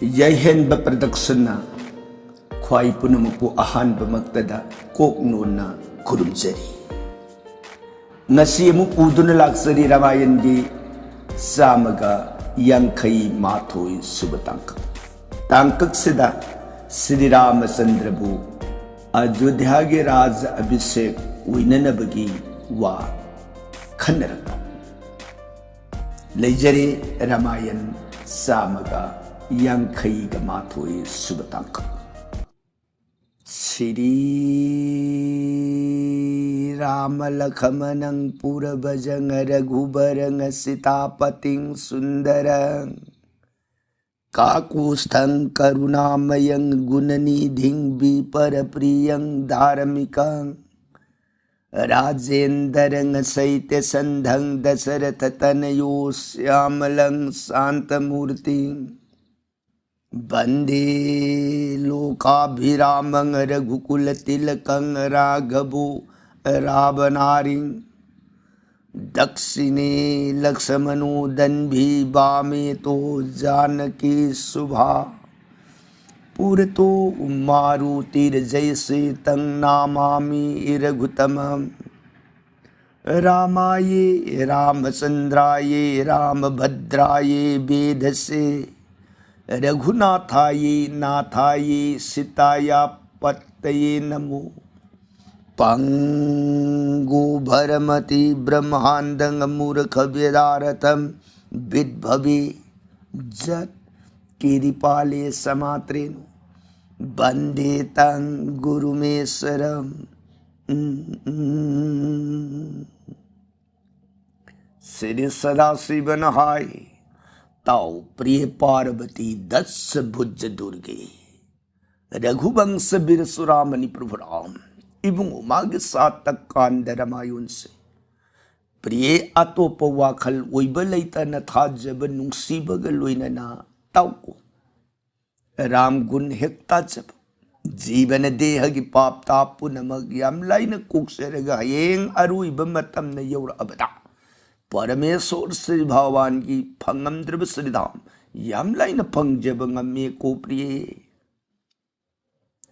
ꯌꯥꯏꯍꯦꯟꯕ ꯄ꯭ꯔꯗꯛꯁꯟꯅ ꯈ꯭ꯋꯥꯏ ꯄꯨꯝꯅꯃꯛꯄꯨ ꯑꯍꯥꯟꯕꯃꯛꯇꯗ ꯀꯣꯛꯅꯣꯟꯅ ꯈꯨꯔꯨꯝꯖꯔꯤ꯫ ꯉꯁꯤ ꯑꯃꯨꯛ ꯎꯗꯨꯅ ꯂꯥꯛꯆꯔꯤ ꯔꯥꯃꯥꯌꯟꯒꯤ 151 ꯁꯨꯕ ꯇꯥꯡꯀꯛ꯫ ꯇꯥꯡꯀꯛꯁꯤꯗ ꯁ꯭ꯔꯤ ꯔꯥꯃꯆꯟꯗ꯭ꯔꯕꯨ ꯑꯌꯣꯙ꯭ꯌꯥꯒꯤ ꯔꯥꯖ ꯑꯚꯤꯁꯦꯛ ꯑꯣꯏꯅꯅꯕꯒꯤ ꯋꯥ ꯈꯟꯅꯔꯛꯄ ꯂꯩꯖꯔꯤ꯫ ꯔꯥꯃꯥꯌꯟ 151 ꯁꯨꯕ ꯇꯥꯡꯀꯛ꯫ श्री राम लखमनं पुरभजं रघुबरं सीतापतिं सुंदरं काकुस्थं करुणामयं गुणनिधिं विपरप्रियं धार्मिकं राजेन्द्रं सैत्यसन्धं दशरथतनयो श्यामलं शान्तमूर्तिं वंदे लोकाभिरामं रघुकुलतिलकं राघवो रावणारिं दक्षिणे लक्ष्मणो दन्भी वामे तो जानकी शुभा पुरतो मारुतिर्जयसेतं नमामि रघुतमं रामाये रामचन्द्राये रामभद्राये वेधसे रघुनाथाये नाथाये सीताया पतये नमो। पंगो भरमति ब्रह्मांडं मूर्खव्यदारतं विद्भवे जत किरिपाले समात्रेनु वंदे तं गुरुमेश्वरम्। श्री सदाशिव नहाय ताऊ प्रिय पार्वती दस भुज दुर्गे रघुवंश बीर सुरामणि प्रभु राम इबुंगो माग सातक कांद रामायण से प्रिय अतोप वाखल ओइब लैतन थाजब नुंसीबग लोइनना ताउको राम गुण हेक्ता जब जीवन देह की पाप ताप पुनमग याम लाइन कोक्सरग हयेंग अरुइब मतम न यौरअबदा परमेश्वर श्री भगवान की फंगमद्रब श्रीधाम याम लाइन फंगजब ngame को प्रिय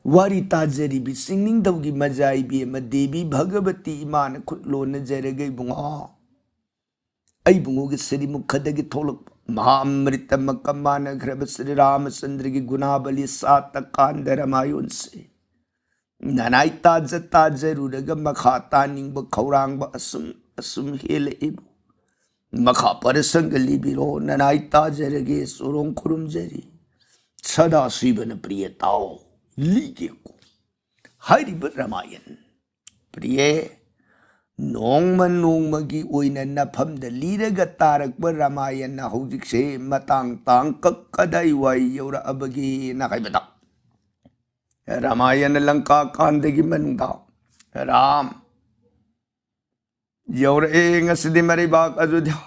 वारी ताजरी भी सिंगिंग दवगी मजाई भी म देवी भगवती इमान खुटलोन जरगे बुंगा आई बुंगो के श्री मुखदगी थोलक महामृत मकमान घ्रब श्री रामचंद्र की गुणाबली सातकांद रामायण से ननाई ताज ताजरुरग मखा तानिंग खौरांग असुम असुम हेल एबु मखा परसंग लिबिरो ननाई ताजरगे सुरों खुरुमजरी सदा शिवन प्रियताओ लीगे को हरिब रामायण प्रिय नोंगमन नोंगमगी ओइना नफमद लीरग तारकब रामायण हौजिकसे मतांग तांकक कदाई वाई यौरअबगे नाकाइबदा रामायण लंका कांदगी मनुदा राम यौरे ngasi maribak अयोध्या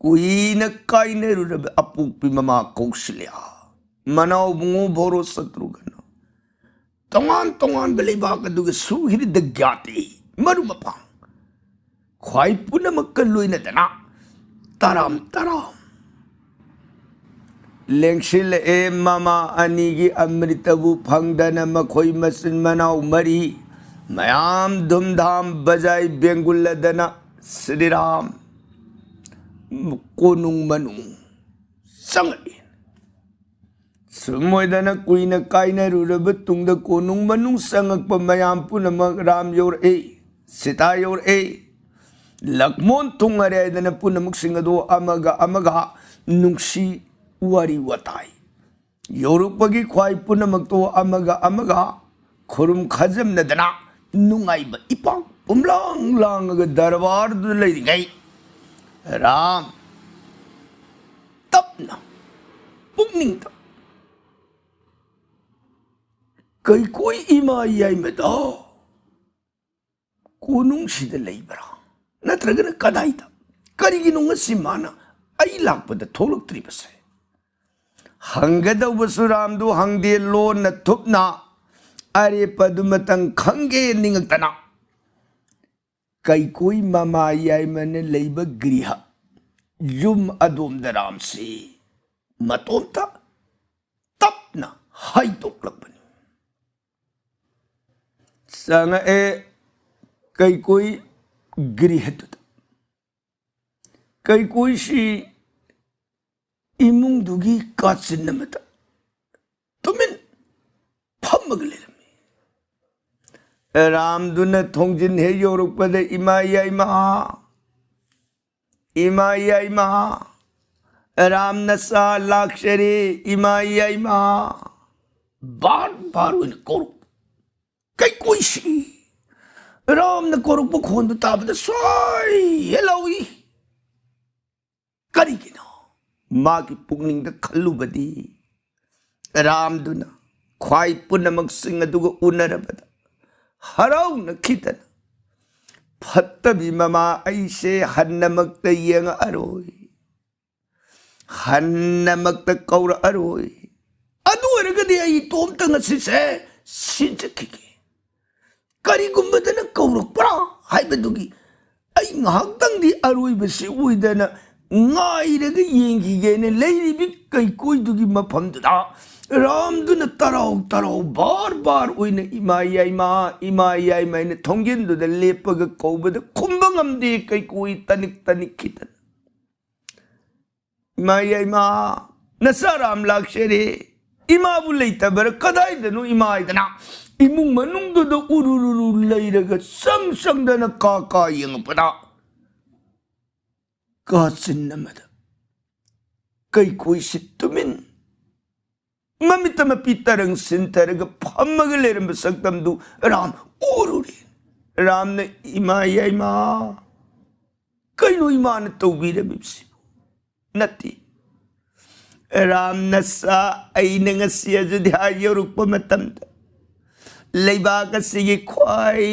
कुइन काइने रुरब अपुपी ममा कौशल्या मनाव बुंगो भोरो शत्रुघ्न तोंगान तोंगान बलेबाक अदुग सुहिर दग्याते मरुमपा ख्वाई पुनमक लोइनदना तराम तराम लेंगसिल ए ममा अनिगी अमृतबु फंगदन मखोई मसिन मनाव मरी मयाम धूमधाम बजाई बेंगुलदना श्री राम कोनुंग मनुंग संगे सुमोदना कुइन काइना रुरब तुंगद कोनुंग मनुंग संगक मयाम पुनमक राम योर ए सीता योर ए लक्मोन तुंगरे दना पुनमक सिंगदो अमगा अमगा नुंगसी वारी वताई योरुपगी ख्वाई पुनमक तो अमगा अमगा खुरुम खजम नदना नुंगाइब इपांग उमलांग लांग दरबार दु लैरिगै राम तपना पुगनिंग त कई कोई इमा याई मेदा कोनुंग सिद लैबरा नत्रगन कदाइदा करिगिनुंग सिमाना आई लाकपद थोलक्त्रिबसे हंगदवसु रामदु हंगदे लोन थुपना अरे पदुमतंग खंगे निंगतना कई कोई ममा याई मन लैब गृह युम अदोम दराम से मतोमता हाइदोक्लपनी संगए कई कोई गृहतुद कई कोई सी इमुंगदुगी काचिन्नमता तुमिन फमग लेरमी रामदुना थोंजिन हे योरुकपदे इमा इमा राम नसा लाक्षरे इमा बार बार उन कोरु कई कोई सी राम न कोरु खोंदु ताबद सोई हेलोई करिगिनो माँ की पुगनिंग द खल्लुबदी रामदुना ख्वाई पुनमक सिंह अदुगो उनरबद हराउ न खितन फत्तबी ममा ऐसे हन्नमक यंग अरोई हन्नमक कौर अरोई अदु अरगदि आई तोम तंग सिसे सिजखिगे करिगुम्बदन कौरकपरा हाइबदुगी आई ngahaktangdi aroibasi uidana ngairaga yengigene leiribi kai koidugi mafamduda ramduna tarau bar bar oina ima ne thonggenduda lepaga kaubada khumbangamde kai koi tanik khitan ima nasaram lakshare ima bu leitabara kadaidanu ima idana imung manungduda urururu leiraga samsangdana kaka yengpada काचिन्नमदा कई कोई सितुमिन ममितम पितरंग सिंतरग फमग लेरम सकतमदु राम ओरुरे राम ने इमा कईनो इमान तौबीरमिसिबु नति राम नसा अइने ngasi Ayodhya योरुकप मतमदा लेबाक सिगे ख्वाई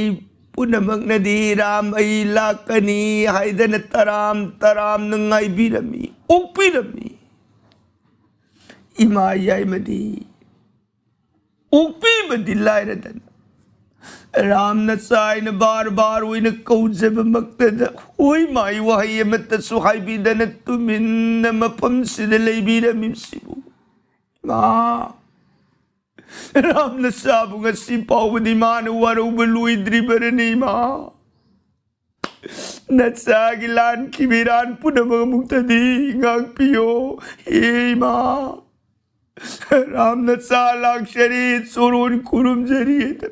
पुनमग्नदी राम आई लाकनी हाइदन तराम नंगाई बीरमी ओपीरमी इमा याइमदी OP बदी लायरदन राम नसाइन बार बार ओइन कौजब मक्तद ओई माई वहाई मत सुहाइबीदन तुमिन मफम सिद लेबीरमी सिबु मा Ram नसाबु ngasi pawdi man waru beluidri berenima natsagilan kibiran punamamuk tadi ngakpio ima Ram नसा लाक्षरी सोरून कुरुम जरियत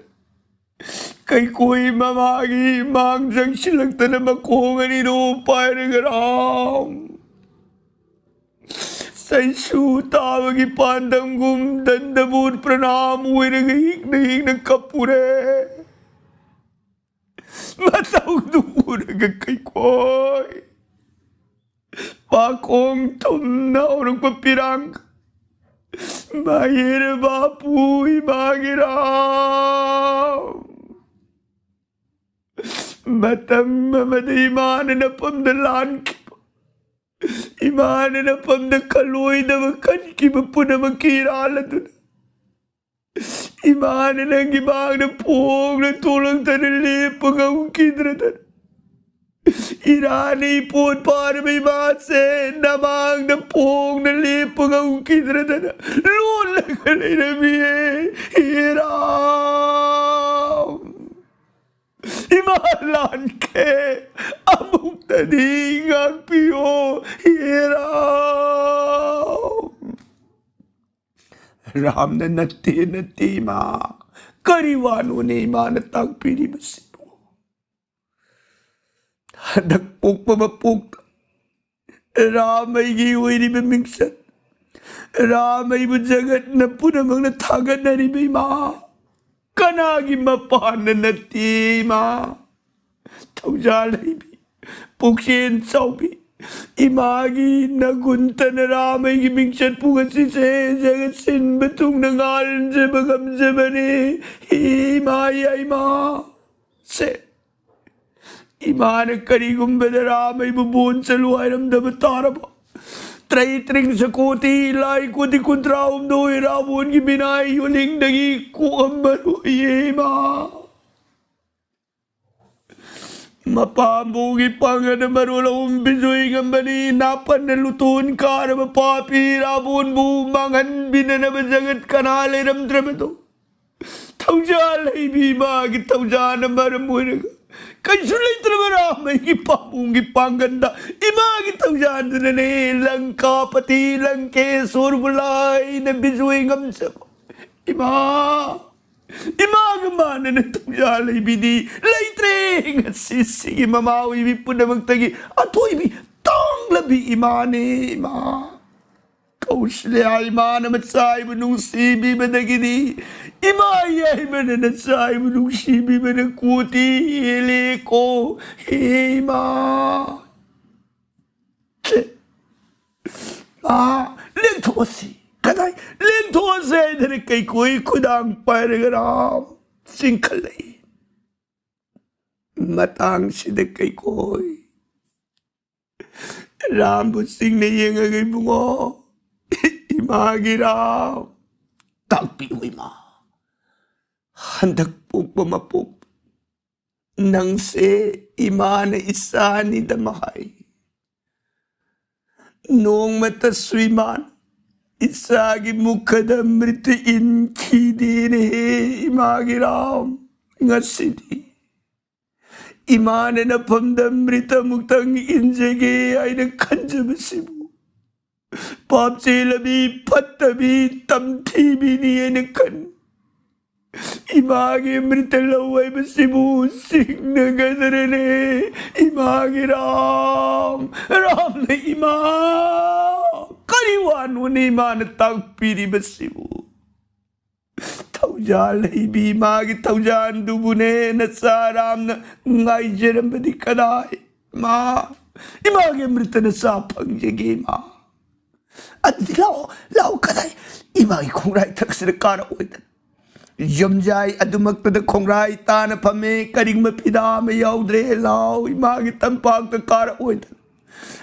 कई कोई ममागी मांग जंगशिलक्तन मकोंगनी रो पायरगराम सैसु तावगी पांडंगुम दंडबूर प्रणाम उइरग कपूरे बताऊ दूर कई कोई पाकोंग तुम ना और पिरांग बाहिर बापू बागिराम मतम मदीमान न पंदलान इमान न पंद कलोई दव कन की बपुन मकीराल तुन इमान न गिबाग न पोग न तोलंग तन लेप गऊ किद्रतन इरानी पोत पार में बात से न मांग न पोग न लेप गऊ किद्रतन लोन लगले रबिए राम इमालान के अमुक तदी पियो राम ने नत्ती माँ करीवानों ने मान तक पीरी बसिबो हदक पोक बपोक राम की वही में मिक्सत राम जगत न पुनः मंगन थागन नरी में माँ कनागी मपान नती माँ थौजालई भी पुक्षेन सौबी इमागी नगुंतन रामई की मिक्सर पुगसी से जगत सिन बतुंग नगाल जबगम जबने इमा से इमान करी गुंबद रामई बुबोन चलु आयरम दब तारबा त्रई त्रिंग सकोती लाई कोती कुंत्राउम दो रावण की बिनाई युलिंग दगी को अंबर ये माँ Mapambugi pangan marula umbisoy ngambani napan na lutun kara mapapi rabun bu mangan binana bazagat kanale ram trabato. Taujal ay bima ki taujana maramunaga. Kansulay trabara may kipambugi panganda. Ima ki taujana na langka pati langke surbulay na bisoy ngamsa. Ima. Imagama na natungjalay bidi laitre nga sisigi mamawi mi po na magtagi atoy mi tong labi imani ima kausli ay ima na matsay mo nung sibi managini ima ay mo na natsay mo nung sibi managkuti hili ko ima lingtosi Kadai lento se dere kai koi kudang paragaram singkalai matang sida kai koi rambu sing ne yenga kai bungo imagiram takpi uima handak pukpa mapuk nang se imana isani damahai nung mataswiman Isagi mukadamrit in kidin he imagiram ngasidi. Imane na pamdamrita muktang injege ay na kanjamasimu. Papsilabi patabi tamtibi niya na kan. Imagi mritalaway masimu sing na gadarane. Imagiram ram na imam. Kariwan ni mana tagpiri basimu. Taujal ibi magi taujan dubune na saram na ngay jeram badi kanay. Ma, imagi mrita na sapang jagi ma. At lao kanay, imagi kongray taksir kara oitan. Yamjay adumagta da kongray ta na pame karing mapida mayaudre lao imagi tampag ta kara oitan.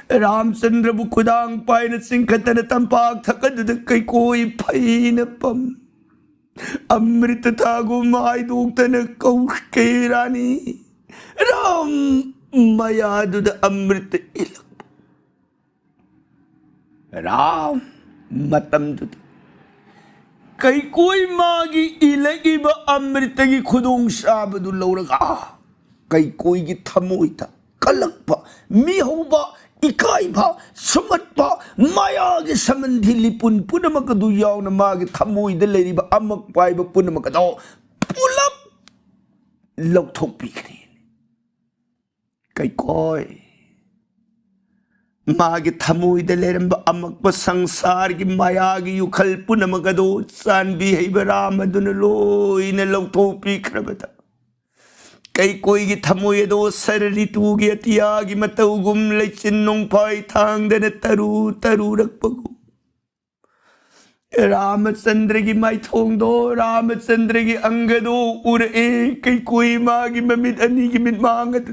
Ramchandra bukudang pai na singkatan na tampak takad na kay ko'y pay na pam. Amrita tago maidugta na kay rani. Ram mayado da amrita ilag. Ram matamdo da. Kay ko'y magi ilag iba amrita gi kudong sabado lauraga. Kay ko'y gitamo ita. Kalagpa, mihaw ba, ikay ba, sumat ba, mayagi sa mandilipun po na magkaduyaw na magi tamoy dalay ba amak pa iba po na magkadaw pulap lautok pikrin kay koy magi tamoy dalay ba amak pa sangsar ki mayagi yukal po na magkadaw san bihay barama dunaloy na lautok pikrabata kay koy gitamoy do sarili tugi at yagi matawgum lechin nung pay tang na taru rakpagum. Ramachandra gi may thong do, Ramachandra gi angado ure kay koy magi mamit ani gi mit mangat.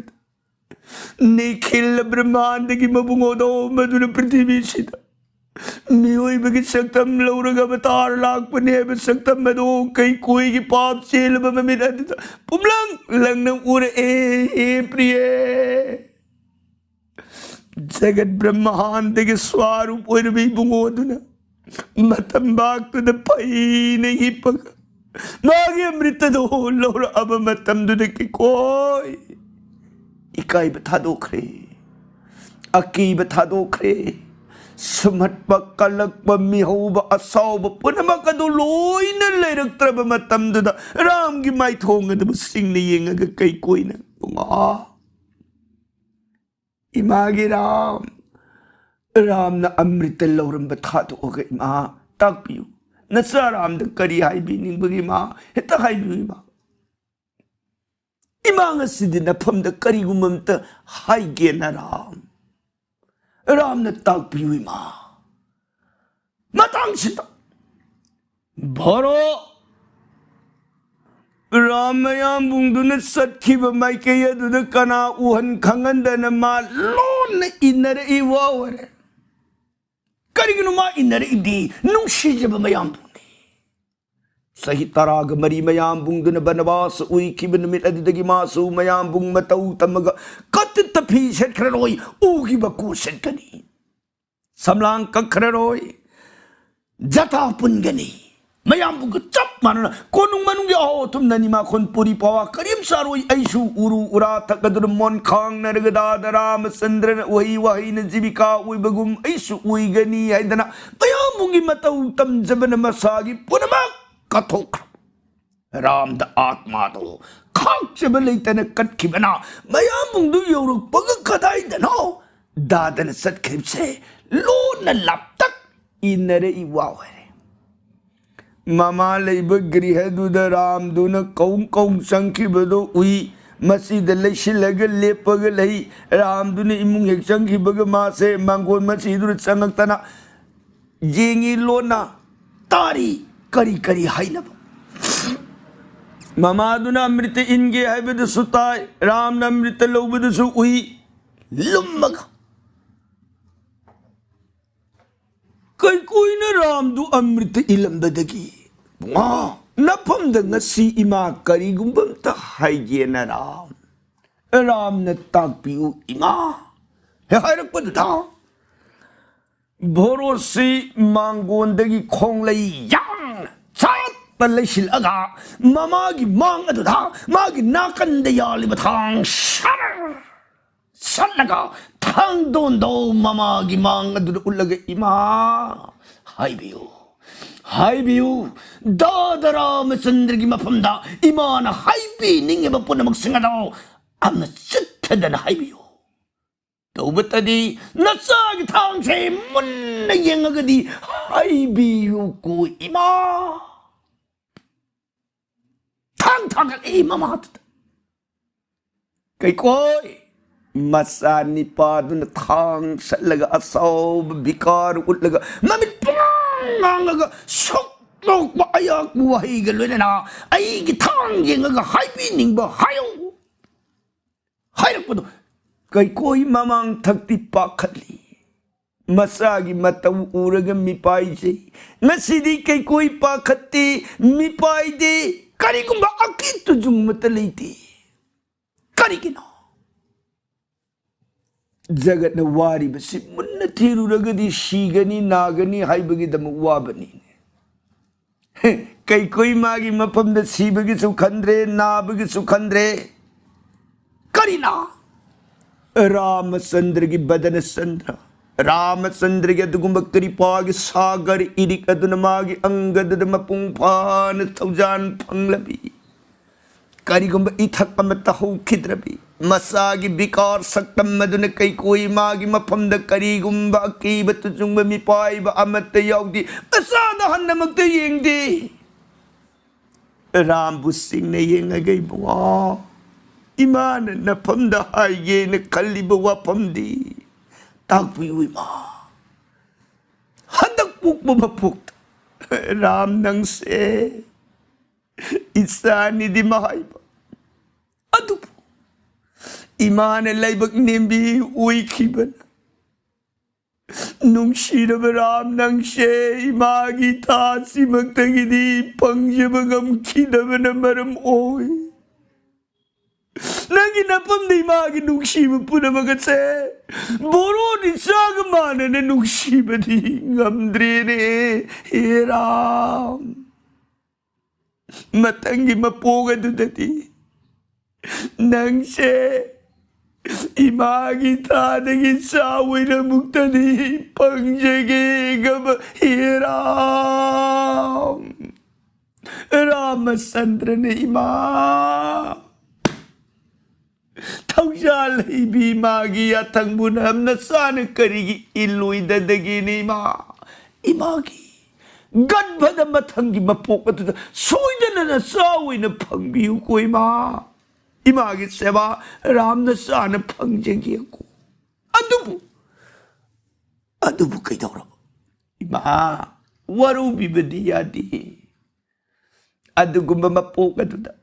Nikhil brahmanda gi mabungo do maduna prithivi Miyoy bagit saktam lauraga batar lag panebe saktam mado kay koy ki pap sila ba mamit pumlang lang ng ura priye jagat brahmanda ki swarup ura may bungodo na matambak to na pay na hipag magi amrita do laura aba matam do na kikoy ikay batado kre aki batado kre Sumat pagkalag pamihaw ba asaw ba po na makaduloy na layrak traba matam da ram gimay thong na busing na yung agakay koy na bunga. Imagi ram na amrita lauram batado o kay ma tagpiyo. Nasaram da karihay bining bagi ma hitakay bining ma. Ima nga sidin na pam da karigumamta hay na ram. Ram na tagpiwi ma. Matang sita. Baro. Ramayam bungdo na satki ba may kaya do na kanauhan kanganda na malon na inara iwawara. Karigino ma inara idi nung siya ba mayam bungdi. सही तराग मरी मयाम बुंगदुन बनवास उइखिब नुमित अदुदगी मासु मयाम बुंग मतौ तमग कत तफी सेटखररोय उगी बकु सेटकनी समलांग कखररोय जता पुनगनी मयाम बुंग चप मानना कोनुंग मनुंग आओ तुम ननिमा खोन पुरी पावा करीम सारोय ऐसु उरु उरा तकदुर मोन खांग नरगदा दराम चंद्रन वही वही न जीविका उइबगुम ऐसु उइगनी हैदना मयाम बुंगी मतौ तम जबन मसागी पुनमा कथोक राम द आत्मा दो खाक जब लेतन कटखिबना मयाम बुंदु योरु पग कदाइदनो दादन सत्खिबसे लोन लपतक इनरे इवावे मामा लेब गृह दुद राम दुन कौं कौं संखिबदो उई मसीद लेशिलग लेपग लई राम दुन इमुंग हेक संखिबग मासे मांगोन मसीदुर चंगक्तना जेंगी लोना तारी करी करी हाइलब मामा दुन अमृत इनगे हाइबद सुताय राम न अमृत लोबद सु उई लुमग कई कोई न राम दु अमृत इलंबदगी वा नफम द ngasi इमा करीगुंबम त हाइजेन राम न ताकपिउ इमा हे हाइरकपदुदा भोरोसी मांगोंदगी खोंगलई यांग सात पलैसिल अगा ममागी मांग अदुदा मागी नाकंद यालिब थांग शर सलगा थांग दोंदो ममागी मांग अदुदा उलगे इमा हाइबियु दादराम चंद्र की मफमदा इमान हाइबी निंगे बपुनमक सिंगदो अम चित्तदन हाइबियु तौबतदी नसागी थांग से मुन्न यंगगदी हाइबियु को इमा थांग थांग इमामात कई कोई मसा निपादुन थांग सलगा असौब बिकार उलगा ममित पांगांगा sok lok ba ayak buhay galwena ay gitang yengaga haipi ningba hayo hayrak pado kay koy mamang thakti pakhatli masagi mataw uraga mipai je ngasidi kay koy pakhati mipai de kari kumba akit tujung mataliti kari kino जगत न वारी बसी मुन्न थिरुरगदी शीगनी नागनी हाइबगी दम वाबनी कई कोई मागी मफम the सीबगी सुखंद्रे नाबगी सुखंद्रे Kareena Ramchandra की बदन चंद्र रामचंद्र के दुगुंब कृपागी सागर इरिक अदुन मागी अंगद मपुंग फान थौजान फंगलबी करीगुंब इथक अमत हौ खिद्रबी मसागी बिकार सक्तम मदुन कई कोई मागी मफम द करीगुंब अकीब तुजुंब मिपाइब अमत याउदी असाद हन्नमक येंगदी राम बुसिंग ने येंग गई बुआ इमान नफम द हाये न कल्लिब वफमदी ताकपी उइमा हदक पुक बपुक राम नंग से इसानी दि महाइब अदुप इमान लाइबक नेम्बी उइखिबन नुंगशिरब राम नंगशे इमागी तासी मक्तगिदी पंगजबगम खिदबन मरम ओय नंगी नपम दी मागी नुंगशिब पुनमगसे बोरो निसाग मानने नुंगशिबदी ngamdrene हे राम मतंगी मपोगदुदती नंगशे इमागी तादगी साविना मुक्तदी पंगजेगे गब हे राम रामचंद्र ने इमा थौजाल भी मागी अथंगबुन हम नसान करीगी इलुइददगी ने इमागी गदभद मथंगी मपोकत सोइदन न साविन फंगबियु को इमागी सेवा राम न सान फंगजेगी को अदुबु कैदौरब इमा वरु बिबदी यादी अदुगुम मपोकत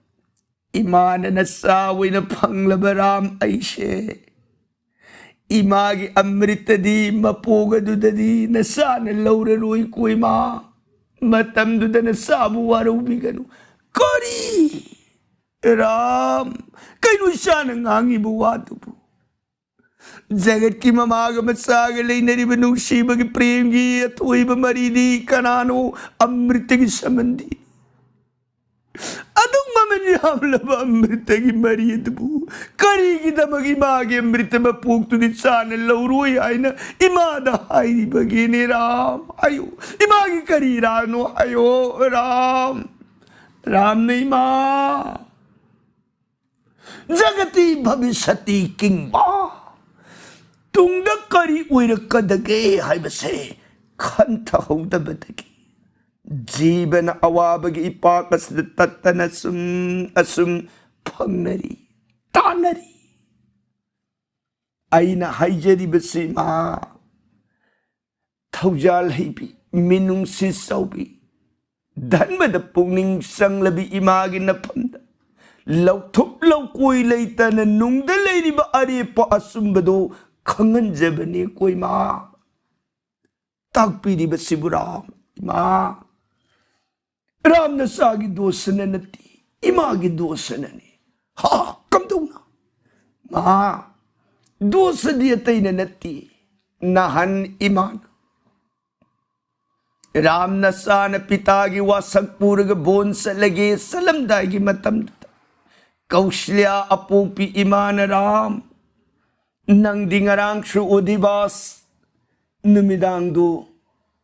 इमान न साविन फंगलब राम ऐशे इमागी अमृतदी मपोगदुददी नसान लौररोई को इमा मतमदुदन साबु वारौबिगनु करी राम कईनु शान ngangibu watubu जगत की ममाग मसाग लेनरिब नुसीब की प्रेम की अथोइब मरीदी कनानो अमृत की संबंधी अदुम ममन यामलब अमृत की मरीदबु करी की दमगी मागे अमृत में पोक तुदी सान लौरोई आइना इमादा हाई बगीने राम आयो इमागी करी रानो आयो राम राम नहीं माँ जगती भविष्यति किंबा तुंग करी उइरकदगे हाइबसे खंथहौदबदगी जीवन अवाबगी इपाकसद तत्तन असुम फंगनरी तानरी आइना हाइजरिबसे मा थौजाल हैबी मिनुंगसि सौबी धनबद पुंगनिंग संगलबी इमागी नफमद लौथुप लौकोई लेतन नुंगद लेरिबा अरेप असुंबदो खंगनजबने कोई मा ताकपीरिबसिबु राम इमा राम नसागी दोसन नती इमा की दोसन ने हा कम दूंगा माँ दोस दिए तैने नती नहन इमान राम नसान पिता की वासकपूर्ग बोन से लगे सलम दागी मतम कौशल्या अपोपी इमान राम नंगदी ngarangshu उदिबास नुमिदांगदो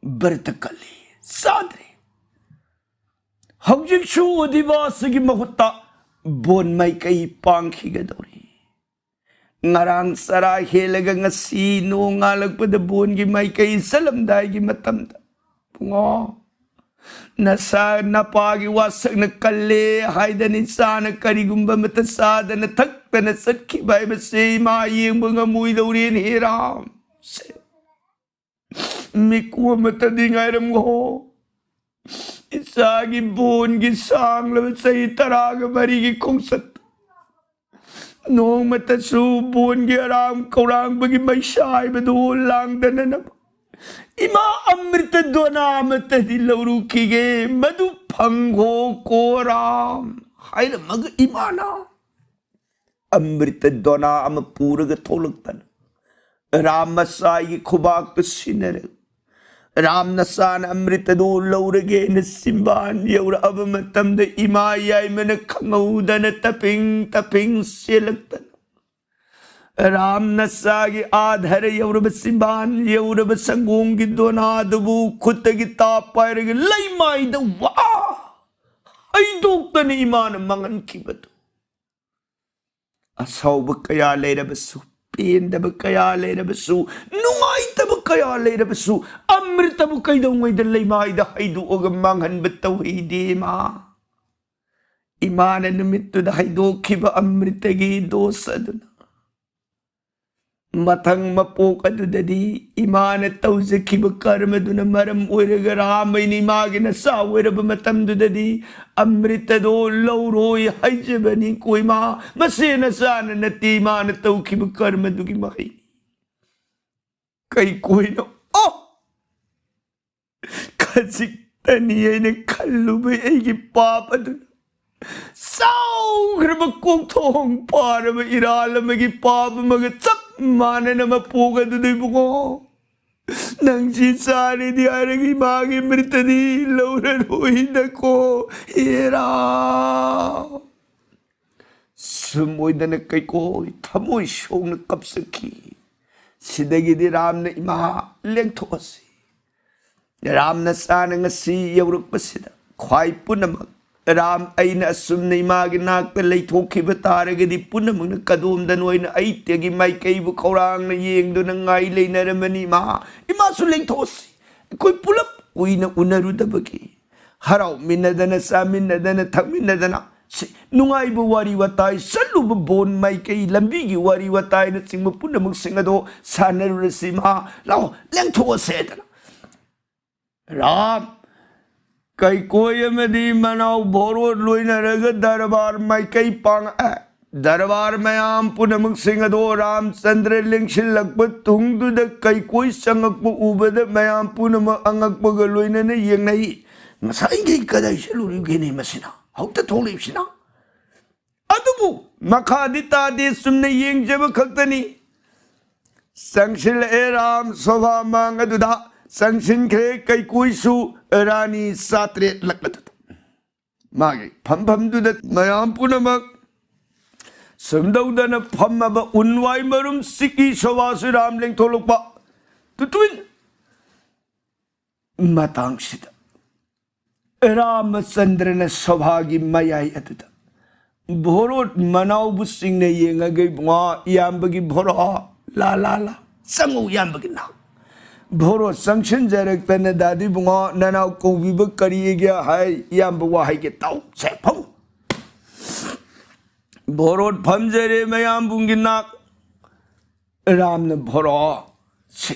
बर्तकली सादरे हौजिकशु उदिबास की महुत्ता बोन माई कई पांखी गदौरी ngarang सरा हेलगा ngasi नो ngalakpad बोन की माई कई सलमदाई की मतमदा पुंगो नसा नपागी वासक न कल्ले हाइदनी सान करिगुंबा मत सादन थक्तन सखी बाय बसे मा येंबंगा मुई दौरेन हे राम से मिकु मत दिंगायरम गो इसागी बोन की सांग लब सही तराग भरी की खुंसत नोंग मत सु बोन की आराम कौरांग बगी मैशाय बदो लांगदन न इमा अमृत दोनामत दिलौरु किगे मधु फंगो को राम हाइर मग इमाना अमृत दोनाम पूरग थोलकतन राम मसाई खुबाक सिनर राम नसान अमृत दो लौरगे न सिंबान यौर अब मतम द इमा याय मन खंगौदन तपिंग सेलकतन राम नसागी आधर यौरब सिंबान यौरब संगोंग की दोनादबु खुद की ताप पायरगे लई माई द वा आई दोक्तन ईमान मंगन की बतु असौब कया लेरबसु पेंदब कया लेरबसु नुंगाई तब कया लेरबसु अमृतब कैदोंगै द लई माई द हाइदु ओग मंगन बतौ हिदे मा ईमान निमित्त द हाइदो खिब अमृतगी दोसदुना मथंग मपोक अदुददी इमान तौजखिब कर्म दुन मरम ओइरग रामैनि मागे नसा ओइरब मतम दुददी अमृत दो लौरोय हाइजबनी कोइमा मसे नसान नती मान तौखिब कर्म दुगी महि कई कोइनो ओ खजिक तनी ने खल्लुब एगी पाप अदुन साउग्रब कोथोंग पारब इरालम की पाप मग चप माने न मपोगा दुदे बुगो नंगसी सारे दियारगी मागे मृतदी लौरन होई दको हेरा सुमोइदन कईको थमोई शोंग कपसकी सिदगी राम ने इमा लेंथोसी राम न सान ngasi यौरकपसिदा ख्वाई पुनमक राम अइन असुम इमागी नाक लेथोखिब तारगदी पुनमक कदोमद नोइना अइत्यगी माइकैबु खौरांगना येंगदुना ngai लेनरमनी मा इमासु लेंथोसी कोई पुलप उइना उनरुदबगी हराव मिनदना सामिनदना थमिनदना नुंगाइबु वारी वताई सल्लुब बोन माइकै लंबीगी वारी वताई न सिंग पुनमक सिंगदो सानरुरसी मा लाओ लेंथोसेदना राम कई कोई मदी मनाव भोरो लोइनरग दरबार माइकई पांग दरबार मयाम पुनमक सिंगदो रामचंद्र लिंगशिलक तुंगदुद कई कोई संगक उबद मयाम पुनम अंगक लोइनने येंगनई masayang kada isaluri gini masina hauta tholip sina adubu makadita de sumne yeng jaba khaktani sangsil eram sova mang aduda sangsin kre kai kuisu rani satre laklat magi pham duda mayam punamak samdawdana phammaba unwai marum siki sawasi ramleng tholokpa tutuin matang sida Ramachandrana sabhagi mayai aduda borot manaubu singne yengagai bunga yambagi boro la sangu yambagi na boro sanction jarakta dadi bunga nanau kobiba kariye hai yamba wahai ke tau se phau borot phamjare mayam bungi nak ramna boro se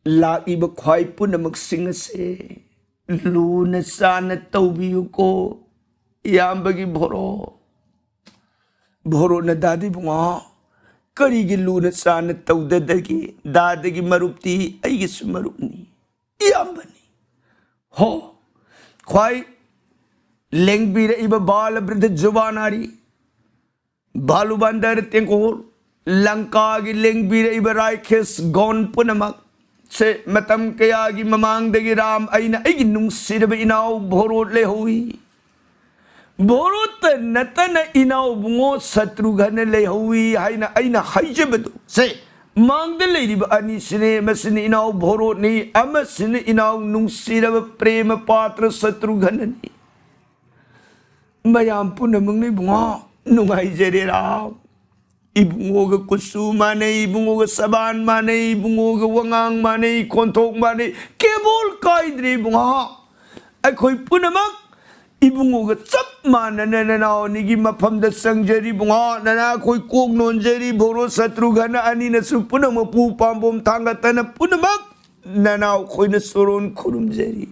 la iba khwai punamak singa se luna sana taubiyu ko yambagi boro na dadi bunga karigi luna sana taudadagi dadagi marupti aigi sumarupni yambani ho khwai lengbira iba bala brinda jubanari balu bandar tengkor langka gi lengbira iba raikhes gon punamak se matam kaya gi mamang dagi ram aina aigi nungsiraba inaw borot le hui borot natana inaw bungo Shatrughan le hui haina aina haijabadu se mangda le riba ani sine masine inaw borot ni amasine inaw nungsiraba prema patra Shatrughan ni mayam punamang ni bungo nungai jere ram ibungo ga kusu mane ibungo ga saban mane ibungo ga wangang mane kontok mane kebol kaidri bunga akhoi punamak ibungo ga chap manana na nigi mafam da sangjari bunga nana khoi kok nonjari boro Shatrughan ani na su punam pu pambom thanga tana punamak nana khoi na soron khurumjari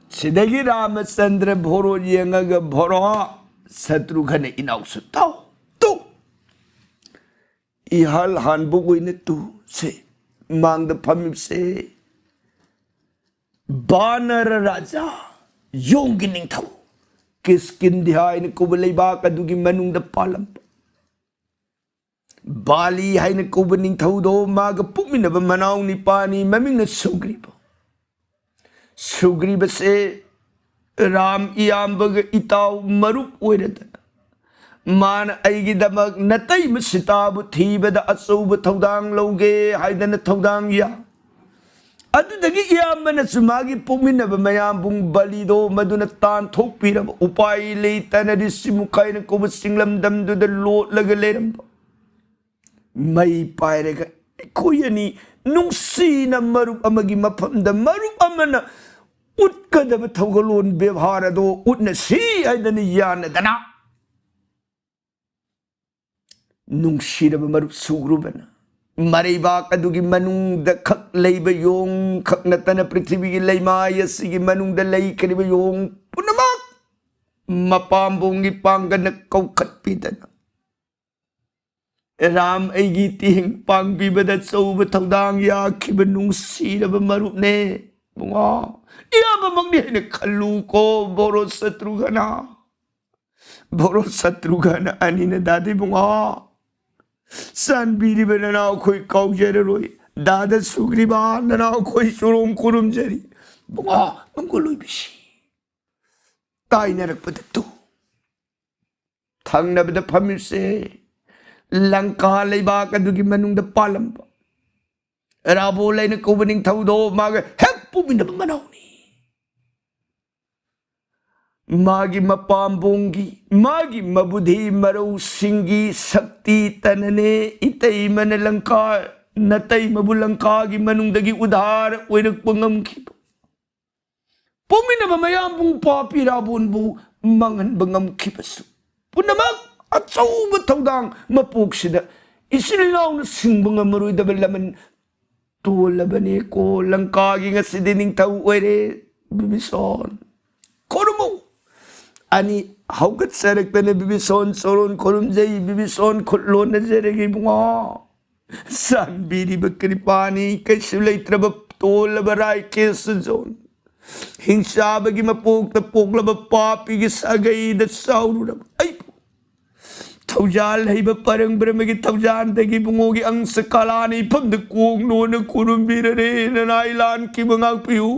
sidagi Ramachandra boro yenga ga boro Shatrughan inaw su tau ihal han bugui ne tu se mang da phamip se banar raja yong ning thau kiskin dihai ne kubalai ba kadugi manung da palam bali hai ne kubaning thau do maga pumina ba manaw ni pani maming na sugriba se ram iyambag itaw marup oirada man aigi damak natai masitabu thibada asoba thodang loge haidana thodang ya adudagi iyamana sumagi puminaba mayam bung balido maduna tan thokpiraba upai leitana risimukaina koba singlam damduda lotlaga leramba mai pairega koyani nungsina marup amagi mafamda marup amana utkadaba thogalon bevharado utna si haidana yana dana nungsiraba marup sugrubana maraiba kadugi manung da khak leiba yong khak natana prithvi gi leimaya sigi manung da lei kariba yong punamak mapambong gi pangana kaukhat pidana ram aigi ting pangbibada chauba thodang ya khiba nungsiraba marup ne bunga iyaba magni ne khallu ko boro Shatrughan ani na dadi bunga san biri banana koi kau jere roi dada sugriba nana koi surum kurum jeri bunga mangoloi bisi tai narak padatu thang na bada phamil se langka leiba kadugi manung da palamba rabo leina kobaning thaudo maga hek pumina manaw ni magi mapambongi magi mabudhi marau singi sakti tanane itai manalangka natai mabulangka gi manungdagi udhar oirak pangam khiba pumina mayam bung papi rabun bu mangan bangam khibasu punamak achauba thodang mapuk sida isilnaw na singbanga marui da balaman tolabane ko langka gi ngasidining tau oire bibison korumo ani haugat sarakta bibison soron korumjai bibison khutlon na jeregi bunga san biri bakri pani kaisulai traba tol barai kes zon हिंसाबगी मपोक पोकलब पापी की सगई the साउरुरब थौजाल हैब परंग ब्रह्म की थौजान दगी बुंगोगी अंश Kalani फमद Kong known कुरुंबिररे ननाई लान की बंगाक PU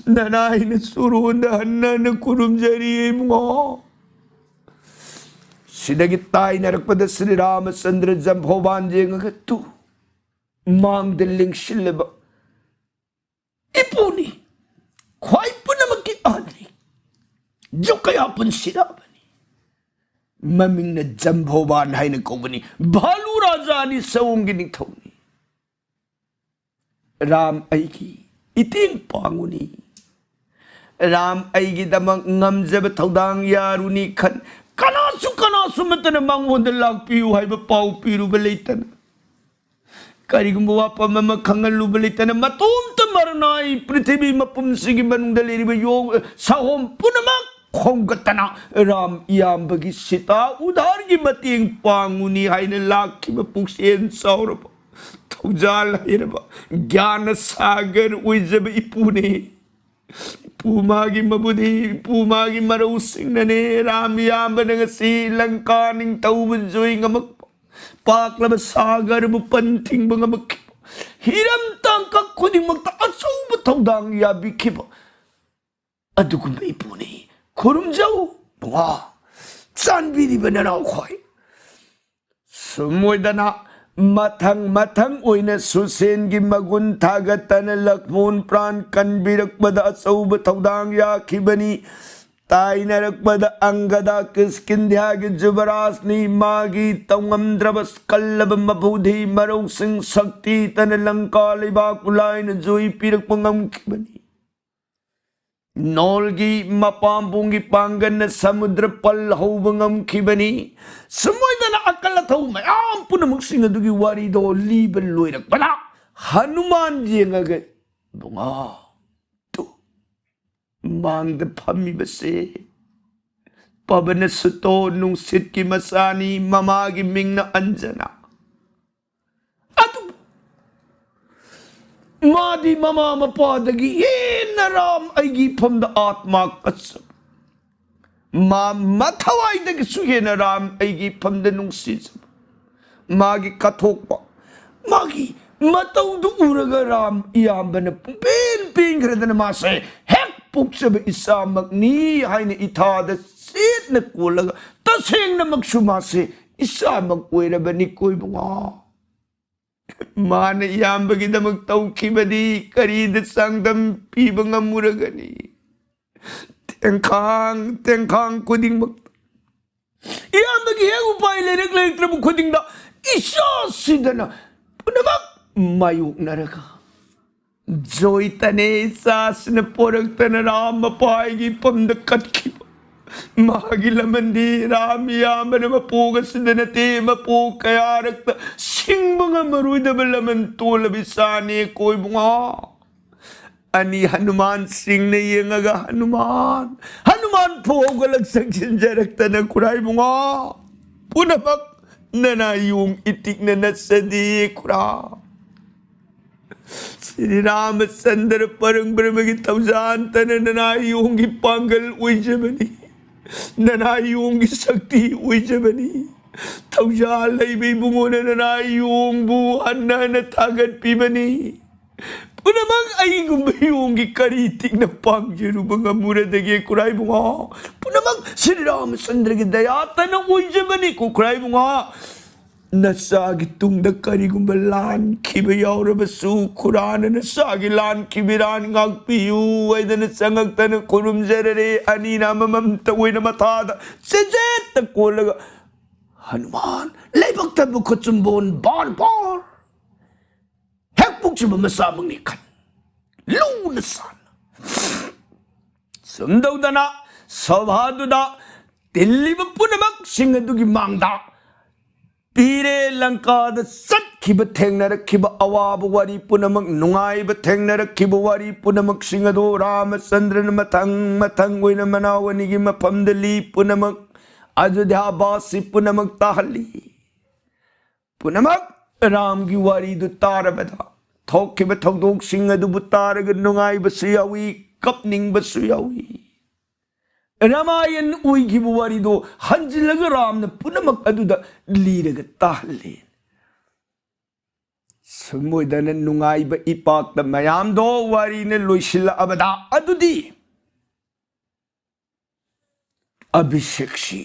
ननाई न सुरुंद हन्नन कुरुंजरी मुंगो सिदगी ताई नरकपद श्री रामचंद्र जंभोबान जेंग तू मांग दिलिंग शिलब इपुनी ख्वाई पुनमकी आदरी जो कया पुनसिराबनी ममिंग न जंभोबान है न कोबनी भालू राजानी सौंगी निथौनी राम ऐगी इतिंग पांगुनी राम ऐगी दमक ngamजब थौदांग यारुनी खन कनासु मतन मांगोंद लाक्पियु हाइब पाउ पिरुब लेतन करिगुम्बो वापम म खंगलुब लेतन मतुम त मरनाई पृथ्वी मपुमसिगी मनुंग लेरिब योग साहोम पुनमक खोंगतना राम याम्बगी सीता उधार की मतिंग पांगुनी हाइने लाखिब पुक्सेन सौरब थौजाल हाइरब ज्ञान सागर उइजब इपुने पुमागी मबुदी पुमागी मरौ सिंगने राम याम्बन श्रीलंका निंग तौब जोइंगमक पाकलब सागर पंथिंग बंगमक हिरम तंक खुदिमक अचौब थौदांग याबिखिब अदुगुम इपुने खुरुमजौ बुआ चानबिरिब ननाव खोय सुमोयदना मथंग ओइने सुसेन की मगुन थागतन लक्ष्मण प्राण कनबिरकबद अचौब थौदांग याखिबनी ताइनरकबद अंगदा किस्किंध्या की जुबरासनी मागी तौंगमद्रबस कल्लब मबुधि मरौ सिंह शक्ति तन लंका लिबाकुलाइन जोई पिरकपंगम खिबनी नौलगी मपाम्बुंगी पांगन समुद्र पल हौबंगम खिबनी समोयदना अकल थौ मयाम पुनमुक सिंह दुगी वारी दो लीब लोइरक बना हनुमान जेंगग बुंगा तु मांग फमी बसे पवन सुतो नुसित की मसानी ममा की मिंग अंजना मादी ममा मपादगी हेन राम ऐगी फमद आत्मा कसब मा मथवाइदगी सुहेन राम ऐगी फमद नुंगसिजब मागी कथोकपा मागी मतौदु उरग राम इयाम्बन पेन पेंग्रदन मासे हेक पुक्सब इसामकनी हाइन इथाद सेतन कोलग तसेंगन मक्सु मासे इसामक ओइरबनी कोइबुंगा मान याम्बगी दमक तौखिबदी करीद संगदम पीबंगमुरगनी तेंखांग खुदिंग मक याम्बगी हे उपाय लेरक लेत्रब खुदिंग दा इशा सिदना पुनमक मायुक नरगा जोई तने सासन पोरक तन राम पाएगी पमद कटखिब मागी लमंदी राम यामन मपोग सिदनते मपो कयारक सिंबंग मरुदब लमन तोल बिसाने कोई बुंगा अनि हनुमान सिंह ने येंगगा हनुमान फोगलक संचिन जरक तन कुराई बुंगा पुनमक नना युंग इतिक नसदी कुरा श्री रामचंद्र परम ब्रह्म की थौजान तन नना युंग की पांगल उइजबनी ननायुंग की शक्ति उइजबनी थौजाल लैबी बुंगोन ननायुंगबु हन्नन थागत पिबनी पुनमक अइगुंबयुंग की करी तिगन पांगजेरुबंग मुरदगे कुराई बुंगा पुनमक श्री रामचंद्र की दया तन उइजबनी को कुराई बुंगा नसागी तुंगद करिगुंब लान खिब यावरबसु खुरान नसागी लान खिबिरान गाक्पियु वैदन संगक्तन खुरुमजररे अनीना ममम तवैन मथाद सेजेत कोलग हनुमान लेबक तब खुचुंबोन बार हेक पुक्चब मसामंगनी खन लून सान सुंदौदना सौभादुदा दिल्ली पुनमक सिंहदुगी मांगदा पीरे लंका सत्खिब थेंगनरखिब अवाब वारी पुनमक नुंगाइब थेंगनरखिब वारी पुनमक सिंहदो रामचंद्रन मथंग ओइन मनावनिगी मफमदली पुनमक अयोध्या बासी पुनमक ताहली पुनमक राम की वारी दु तारबदा थोखिब थौदोक सिंहदु तारग नुंगाइब सियावी कपनिंगबसु यावी रामायण उइगिबु वारिदो हंजिलग रामना पुनमक अदुदा लीरग ताहले समुदन नुंगाइब इपाक मयाम दो वारी ने लोइसिल अबदा अदुदी अभिषेक्षी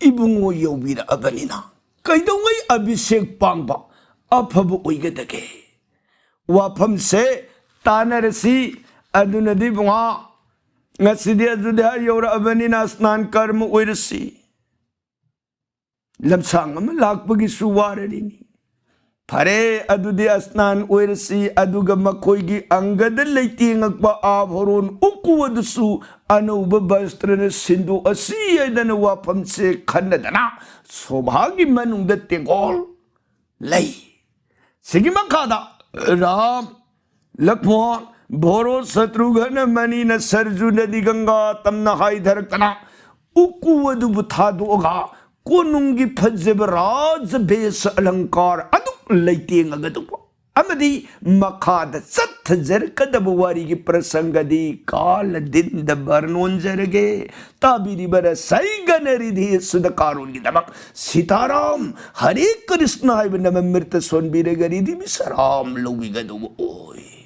इबुंगो यौबिर अबनिना कैदोंगै अभिषेक पांगबा अफब ओइगदगे वाफम से तानरसी अदुनदी बुंगा ngasidia aduda yora abaniना स्नान कर्म ओइरसी लमसांग अम लाकपगी सुवारदिनी फरे अदुदि स्नान ओइरसी अदुगा मखोइगी अंगद लैतिंगकबा आभरोन उकुवदसु अनौब वस्त्रन सिंधु असि यदन वाफम से खन्नदना सोभागी मनुंग तेंगोल लई सिगी मखादा राम लक्ष्मण भोरो शत्रुघ्न मनी न सरजू नदी गंगा तमना हाई धरकना उकुवदु बुथादोगा कोनुंगी फजब राज भेष अलंकार अदु लैतेंग अगदु अमदी मखाद सत्थ जरकदब वारी की प्रसंगदी काल दिन द बरनोन जरगे ताबिरी बर सैगन रिधि सुदकारुनी दमक सीताराम हरे कृष्ण आय नममृत सोनबीरे गरिधि बिसराम लोगी गदु ओय